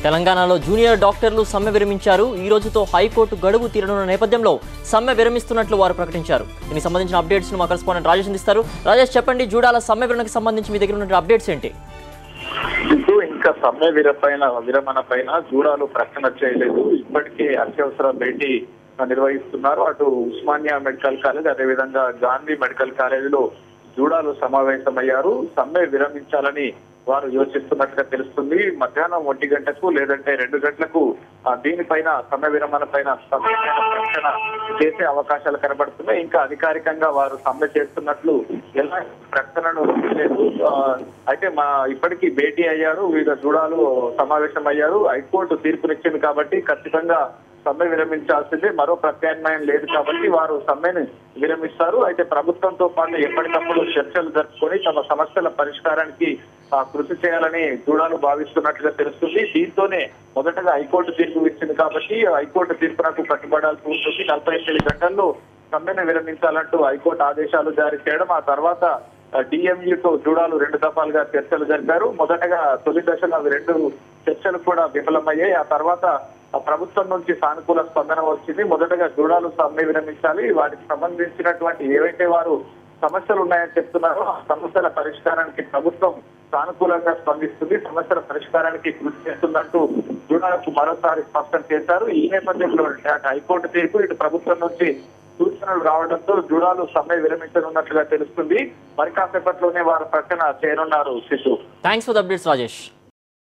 తెలంగాణలో జూనియర్ డాక్టర్లు సమ్మె విరమించారు. ఈ రోజుతో హైకోర్టు గడువు తీరనున్న నేపథ్యంలో సమ్మె విరమిస్తున్నట్లు వారు ప్రకటించారు. దీనికి సంబంధించిన అప్డేట్స్ మా కరెస్పాండెంట్ రాజేష్ అందిస్తారు. రాజేష్, చెప్పండి, జూడాల సమ్మె విరమణకు సంబంధించి మీ దగ్గర ఉన్న అప్డేట్స్ ఏంటి? ఇంకా సమ్మె విరమణ పైన జూడాలు ప్రకటన చేయలేదు. ఇప్పటికే అత్యవసర భేటీ నిర్వహిస్తున్నారు. అటు ఉస్మానియా మెడికల్ కాలేజ్, అదేవిధంగా గాంధీ మెడికల్ కాలేజీలో జూడాలు సమావేశమయ్యారు. సమ్మె విరమించాలని వారు యోచిస్తున్నట్టుగా తెలుస్తుంది. మధ్యాహ్నం 1 గంటకు లేదంటే 2 గంటలకు దీనిపైన సమ్మె విరమణ పైన ప్రకటన చేసే అవకాశాలు కనబడుతున్నాయి. ఇంకా అధికారికంగా వారు సమ్మె చేస్తున్నట్లు ఎలా ప్రకటనను లేదు. అయితే ఇప్పటికీ భేటీ అయ్యారు, వివిధ జూడాలు సమావేశం అయ్యారు. హైకోర్టు తీర్పునిచ్చింది కాబట్టి ఖచ్చితంగా సమ్మె విరమించాల్సిందే, మరో ప్రత్యామ్నాయం లేదు కాబట్టి వారు సమ్మెను విరమిస్తారు. అయితే ప్రభుత్వంతో పాటు ఎప్పటికప్పుడు చర్చలు జరుపుకొని తమ సమస్యల పరిష్కారానికి కృషి చేయాలని జూడాలు భావిస్తున్నట్లుగా తెలుస్తుంది. దీంతోనే మొదటగా హైకోర్టు తీర్పు ఇచ్చింది కాబట్టి హైకోర్టు తీర్పునకు కట్టుబడాల్సి ఉంటుంది. 48 గంటల్లో సమ్మెను విరమించాలంటూ హైకోర్టు ఆదేశాలు జారీ చేయడం, ఆ తర్వాత డిఎంయూతో జూడాలు 2 దఫాలుగా చర్చలు జరిపారు. మొదటగా తొలి దశలో అవి 2 చర్చలు కూడా విఫలమయ్యాయి. ఆ తర్వాత ప్రభుత్వం నుంచి సానుకూల స్పందన వచ్చింది. మొదటగా జూడాలు సమ్మె విరమించాలి, వాటికి సంబంధించినటువంటి ఏవైతే వారు సమస్యలు ఉన్నాయని చెప్తున్నారో ఆ సమస్యల పరిష్కారానికి ప్రభుత్వం సానుకూలంగా స్పందిస్తుంది, సమస్యల పరిష్కారానికి కృషి చేస్తుందంటూ జూడాలకు మరోసారి స్పష్టం చేశారు. ఈ నేపథ్యంలో హైకోర్టు తీర్పు, ఇటు ప్రభుత్వం నుంచి సూచనలు రావడంతో జూడాలు సమ్మె విరమించనున్నట్లుగా తెలుస్తుంది. మరి కాసేపట్లోనే వారు ప్రకటన చేయనున్నారు. Siddhu, thanks for the updates Rajesh.